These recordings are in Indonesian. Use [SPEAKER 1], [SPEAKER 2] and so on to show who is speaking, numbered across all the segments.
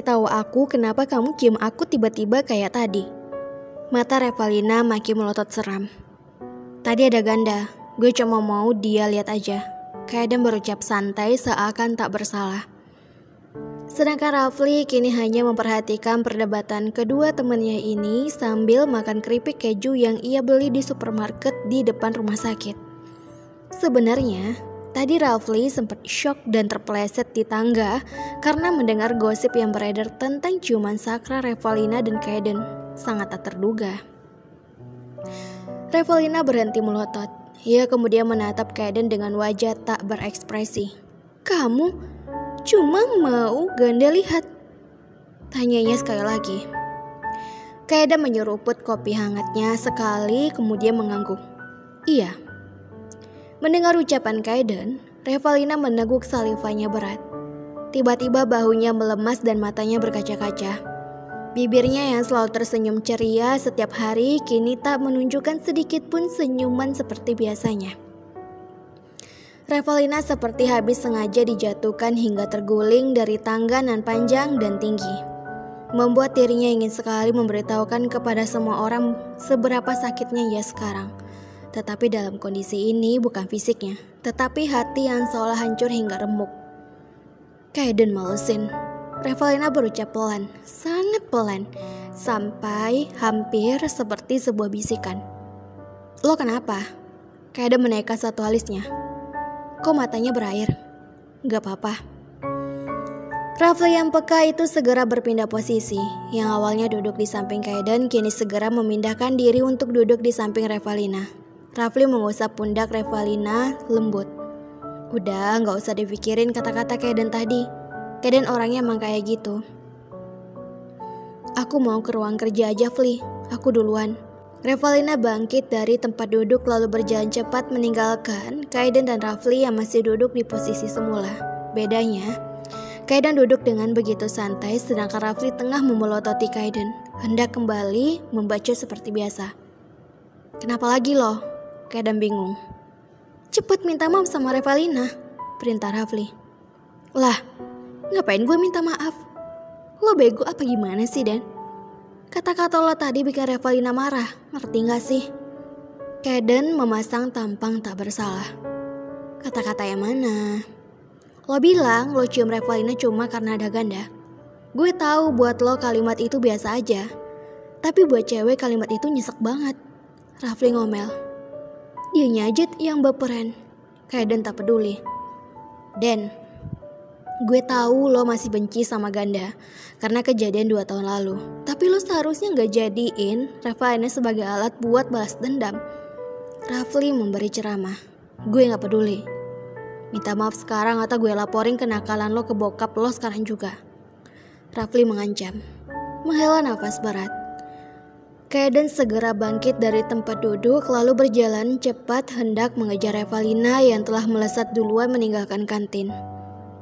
[SPEAKER 1] kasih tahu aku kenapa kamu cium aku tiba-tiba kayak tadi. Mata Revalina makin melotot seram. Tadi ada ganda, gue cuma mau dia lihat aja. Kaiden berucap santai seakan tak bersalah. Sedangkan Rafli kini hanya memperhatikan perdebatan kedua temannya ini sambil makan keripik keju yang ia beli di supermarket di depan rumah sakit. Sebenarnya, tadi Rafli sempat shock dan terpeleset di tangga karena mendengar gosip yang beredar tentang ciuman sakral Revalina dan Kaiden. Sangat tak terduga. Revalina berhenti melotot. Ia kemudian menatap Kaiden dengan wajah tak berekspresi. "Kamu cuma mau ganda lihat?" tanyanya sekali lagi. Kaiden menyeruput kopi hangatnya sekali kemudian mengangguk. "Iya." Mendengar ucapan Kaiden, Revalina meneguk salivanya berat. Tiba-tiba bahunya melemas dan matanya berkaca-kaca. Bibirnya yang selalu tersenyum ceria setiap hari kini tak menunjukkan sedikit pun senyuman seperti biasanya. Revalina seperti habis sengaja dijatuhkan hingga terguling dari tangga nan panjang dan tinggi. Membuat dirinya ingin sekali memberitahukan kepada semua orang seberapa sakitnya ia sekarang. Tetapi dalam kondisi ini bukan fisiknya, tetapi hati yang seolah hancur hingga remuk. "Kaiden malesin," Revalina berucap pelan, sangat pelan, sampai hampir seperti sebuah bisikan. "Lo kenapa?" Kaiden menaikkan satu alisnya. "Kok matanya berair?" "Gak apa-apa." Rafli yang peka itu segera berpindah posisi. Yang awalnya duduk di samping Kaiden kini segera memindahkan diri untuk duduk di samping Revalina. Rafli mengusap pundak Revalina lembut. "Udah, gak usah dipikirin kata-kata Kaiden tadi. Kaiden orangnya emang kayak gitu." "Aku mau ke ruang kerja aja, Fli. Aku duluan." Revalina bangkit dari tempat duduk lalu berjalan cepat meninggalkan Kaiden dan Rafli yang masih duduk di posisi semula. Bedanya, Kaiden duduk dengan begitu santai sedangkan Rafli tengah memelototi Kaiden, hendak kembali membaca seperti biasa. "Kenapa lagi lo?" Kaiden bingung. "Cepet minta maaf sama Revalina," perintah Rafli. "Lah, ngapain gue minta maaf? Lo bego apa gimana sih, Dan? Kata-kata lo tadi bikin Revalina marah, ngerti gak sih?" Kaiden memasang tampang tak bersalah. "Kata-kata yang mana?" "Lo bilang lo cium Revalina cuma karena ada ganda. Gue tahu buat lo kalimat itu biasa aja, tapi buat cewek kalimat itu nyesek banget." Rafli ngomel. "Dianya aja yang baperan." Kaiden tak peduli. "Den, gue tahu lo masih benci sama ganda karena kejadian 2 tahun lalu. Tapi lo seharusnya gak jadiin Revalina sebagai alat buat balas dendam." Rafli memberi ceramah. "Gue gak peduli. Minta maaf sekarang atau gue laporin kenakalan lo ke bokap lo sekarang juga." Rafli mengancam. Menghela nafas berat. Kaiden segera bangkit dari tempat duduk lalu berjalan cepat hendak mengejar Revalina yang telah melesat duluan meninggalkan kantin.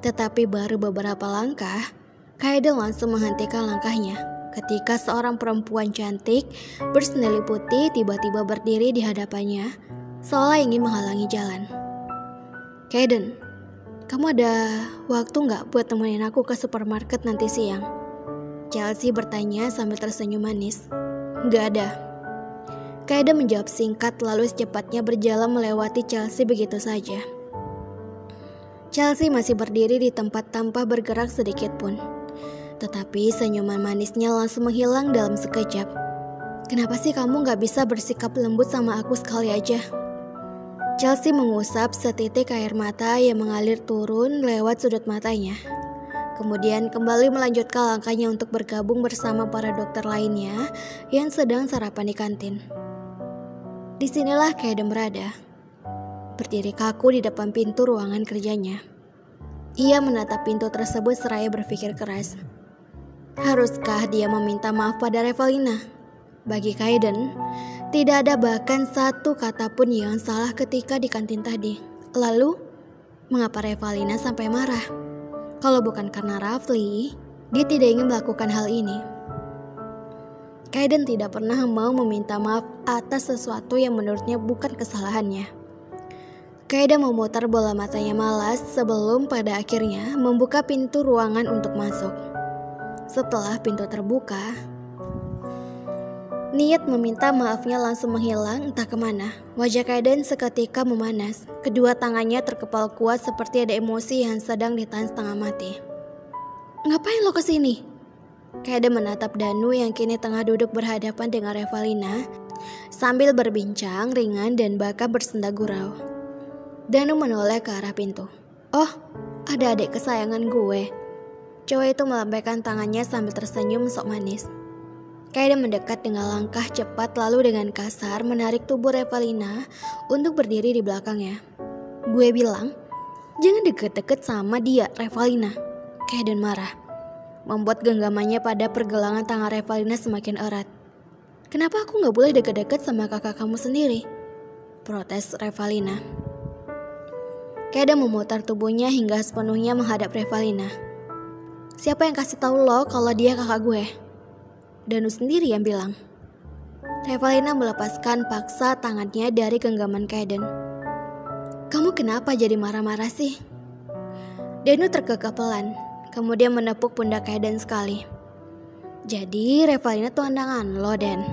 [SPEAKER 1] Tetapi baru beberapa langkah, Kaiden langsung menghentikan langkahnya ketika seorang perempuan cantik bersendal putih tiba-tiba berdiri di hadapannya seolah ingin menghalangi jalan. "Kaiden, kamu ada waktu gak buat temenin aku ke supermarket nanti siang?" Chelsea bertanya sambil tersenyum manis. "Gak ada." Kaiden menjawab singkat lalu secepatnya berjalan melewati Chelsea begitu saja. Chelsea masih berdiri di tempat tanpa bergerak sedikit pun. Tetapi senyuman manisnya langsung menghilang dalam sekejap. "Kenapa sih kamu gak bisa bersikap lembut sama aku sekali aja?" Chelsea mengusap setitik air mata yang mengalir turun lewat sudut matanya. Kemudian kembali melanjutkan langkahnya untuk bergabung bersama para dokter lainnya yang sedang sarapan di kantin. Disinilah Kaiden berada, berdiri kaku di depan pintu ruangan kerjanya. Ia menatap pintu tersebut seraya berpikir keras. Haruskah dia meminta maaf pada Revalina? Bagi Kaiden, tidak ada bahkan satu kata pun yang salah ketika di kantin tadi. Lalu, mengapa Revalina sampai marah? Kalau bukan karena Rafli, dia tidak ingin melakukan hal ini. Kaiden tidak pernah mau meminta maaf atas sesuatu yang menurutnya bukan kesalahannya. Kaiden memutar bola matanya malas sebelum pada akhirnya membuka pintu ruangan untuk masuk. Setelah pintu terbuka, niat meminta maafnya langsung menghilang entah kemana. Wajah Kaiden seketika memanas. Kedua tangannya terkepal kuat seperti ada emosi yang sedang ditahan setengah mati. "Ngapain lo kesini?" Kaiden menatap Danu yang kini tengah duduk berhadapan dengan Revalina sambil berbincang ringan dan bahkan bersenda gurau. Danu menoleh ke arah pintu. "Oh, ada adik kesayangan gue." Cowok itu melambaikan tangannya sambil tersenyum sok manis. Kaiden mendekat dengan langkah cepat lalu dengan kasar menarik tubuh Revalina untuk berdiri di belakangnya. "Gue bilang, jangan deket-deket sama dia, Revalina." Kaiden marah, membuat genggamannya pada pergelangan tangan Revalina semakin erat. "Kenapa aku gak boleh deket-deket sama kakak kamu sendiri?" protes Revalina. Kaiden memutar tubuhnya hingga sepenuhnya menghadap Revalina. "Siapa yang kasih tahu lo kalau dia kakak gue?" "Danu sendiri yang bilang." Revalina melepaskan paksa tangannya dari genggaman Kaiden. "Kamu kenapa jadi marah-marah sih?" Danu terkekeh pelan, kemudian menepuk pundak Kaiden sekali. "Jadi Revalina tuh andangan lo, Den?"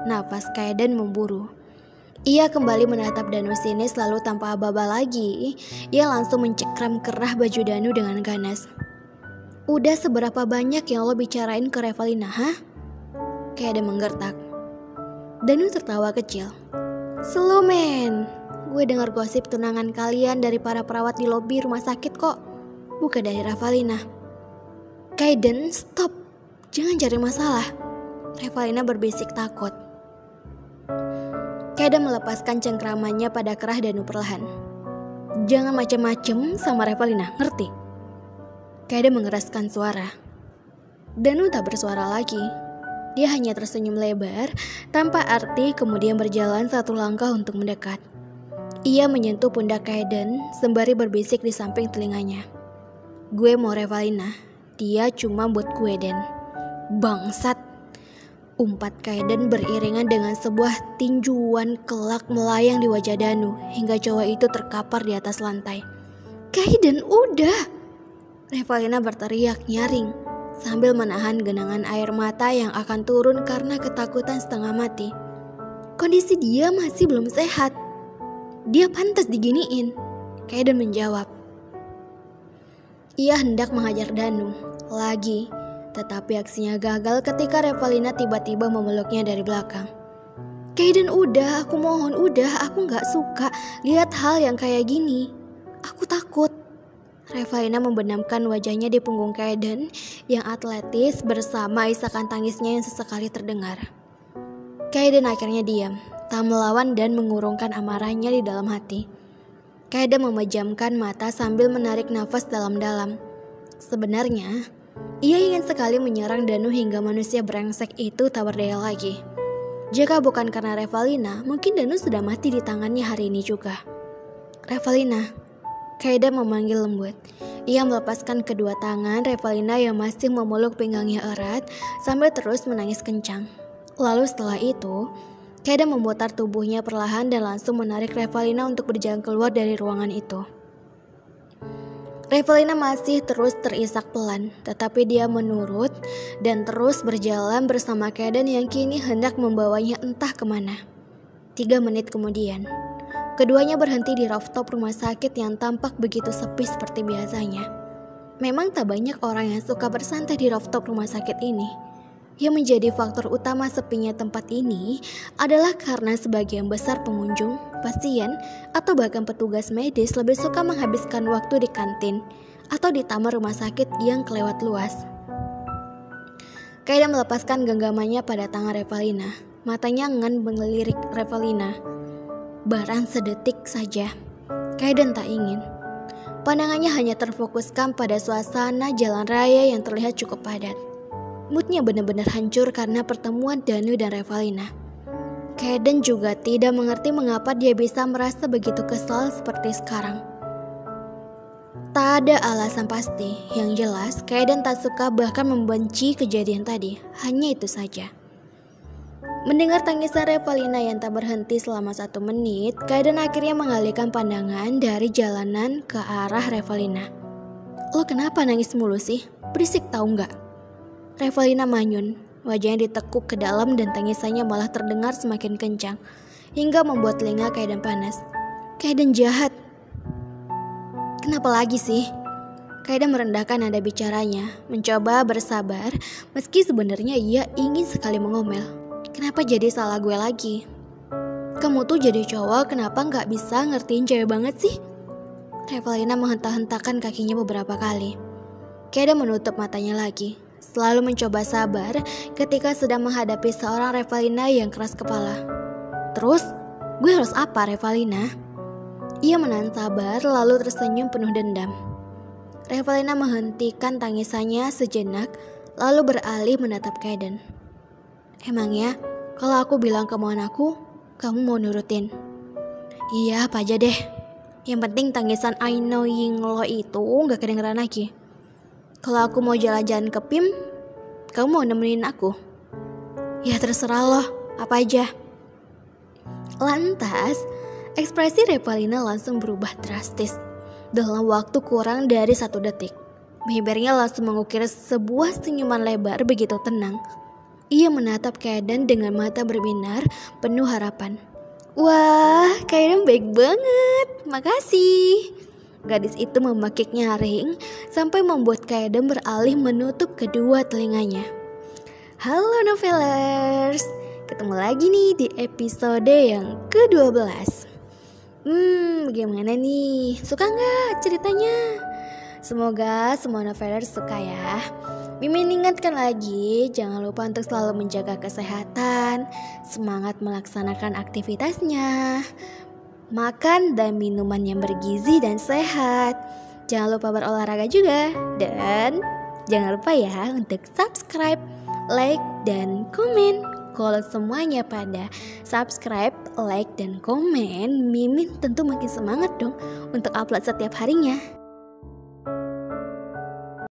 [SPEAKER 1] Nafas Kaiden memburu. Ia kembali menatap Danu sinis lalu tanpa aba-aba lagi, ia langsung mencekram kerah baju Danu dengan ganas. "Udah seberapa banyak yang lo bicarain ke Revalina, hah?" Kaiden menggertak. Danu tertawa kecil. "Slow man, gue dengar gosip tunangan kalian dari para perawat di lobi rumah sakit kok, bukan dari Revalina." "Kaiden, stop, jangan cari masalah." Revalina berbisik takut. Kaiden melepaskan cengkramannya pada kerah Danu perlahan. "Jangan macem-macem sama Revalina, ngerti?" Kaiden mengeraskan suara. Danu tak bersuara lagi. Dia hanya tersenyum lebar tanpa arti kemudian berjalan satu langkah untuk mendekat. Ia menyentuh pundak Kaiden sembari berbisik di samping telinganya. "Gue mau Revalina, dia cuma buat gue, Den." "Bangsat!" umpat Kaiden beriringan dengan sebuah tinjuan kelak melayang di wajah Danu hingga cowok itu terkapar di atas lantai. "Kaiden, udah!" Revalina berteriak nyaring sambil menahan genangan air mata yang akan turun karena ketakutan setengah mati. Kondisi dia masih belum sehat. Dia pantas diginiin, Kaiden menjawab. Ia hendak menghajar Danu lagi, tetapi aksinya gagal ketika Revalina tiba-tiba memeluknya dari belakang. "Kaiden, udah, aku mohon, udah, aku gak suka lihat hal yang kayak gini. Aku takut." Revalina membenamkan wajahnya di punggung Kaiden yang atletis bersama isakan tangisnya yang sesekali terdengar. Kaiden akhirnya diam, tak melawan dan mengurungkan amarahnya di dalam hati. Kaiden memejamkan mata sambil menarik nafas dalam-dalam. Sebenarnya, ia ingin sekali menyerang Danu hingga manusia brengsek itu tak berdaya lagi. Jika bukan karena Revalina, mungkin Danu sudah mati di tangannya hari ini juga. "Revalina," Kaiden memanggil lembut. Ia melepaskan kedua tangan Revalina yang masih memeluk pinggangnya erat sambil terus menangis kencang. Lalu setelah itu, Kaiden memutar tubuhnya perlahan dan langsung menarik Revalina untuk berjalan keluar dari ruangan itu. Revalina masih terus terisak pelan, tetapi dia menurut dan terus berjalan bersama Kaiden yang kini hendak membawanya entah kemana. 3 menit kemudian, keduanya berhenti di rooftop rumah sakit yang tampak begitu sepi seperti biasanya. Memang tak banyak orang yang suka bersantai di rooftop rumah sakit ini. Yang menjadi faktor utama sepinya tempat ini adalah karena sebagian besar pengunjung, pasien, atau bahkan petugas medis lebih suka menghabiskan waktu di kantin atau di taman rumah sakit yang kelewat luas. Kaiden melepaskan genggamannya pada tangan Revalina. Matanya enggan mengelirik Revalina. Barang sedetik saja, Kaiden tak ingin. Pandangannya hanya terfokuskan pada suasana jalan raya yang terlihat cukup padat. Moodnya benar-benar hancur karena pertemuan Danu dan Revalina. Kaiden juga tidak mengerti mengapa dia bisa merasa begitu kesal seperti sekarang. Tak ada alasan pasti, yang jelas Kaiden tak suka bahkan membenci kejadian tadi, hanya itu saja. Mendengar tangisan Revalina yang tak berhenti selama 1 menit, Kaiden akhirnya mengalihkan pandangan dari jalanan ke arah Revalina. "Lo kenapa nangis mulu sih? Berisik tahu nggak?" Revalina manyun, wajahnya ditekuk ke dalam dan tangisannya malah terdengar semakin kencang, hingga membuat telinga Kaiden panas. Kaiden jahat. Kenapa lagi sih? Kaiden merendahkan nada bicaranya, mencoba bersabar meski sebenarnya ia ingin sekali mengomel. Kenapa jadi salah gue lagi? Kamu tuh jadi cowok kenapa gak bisa ngertiin cewek banget sih? Revalina menghentak-hentakan kakinya beberapa kali. Kaiden menutup matanya lagi, selalu mencoba sabar ketika sedang menghadapi seorang Revalina yang keras kepala. Terus, gue harus apa Revalina? Ia menahan sabar lalu tersenyum penuh dendam. Revalina menghentikan tangisannya sejenak lalu beralih menatap Kaiden. Emangnya kalau aku bilang kemauan aku, kamu mau nurutin? Iya apa aja deh. Yang penting tangisan annoying lo itu gak kedengeran lagi. Kalau aku mau jalan-jalan ke PIM, kamu mau nemenin aku? Ya terserah lo, apa aja. Lantas, ekspresi Revalina langsung berubah drastis. Dalam waktu kurang dari 1 detik, bibirnya langsung mengukir sebuah senyuman lebar begitu tenang. Ia menatap Kaiden dengan mata berbinar penuh harapan. Wah, Kaiden baik banget, makasih. Gadis itu memakik nyaring sampai membuat Kaiden beralih menutup kedua telinganya. Halo novelers, ketemu lagi nih di episode yang ke-12. Bagaimana nih? Suka nggak ceritanya? Semoga semua novelers suka ya. Mimin ingatkan lagi, jangan lupa untuk selalu menjaga kesehatan, semangat melaksanakan aktivitasnya, makan dan minuman yang bergizi dan sehat. Jangan lupa berolahraga juga. Dan jangan lupa ya untuk subscribe, like, dan komen. Kalau semuanya pada subscribe, like, dan komen, Mimin tentu makin semangat dong untuk upload setiap harinya.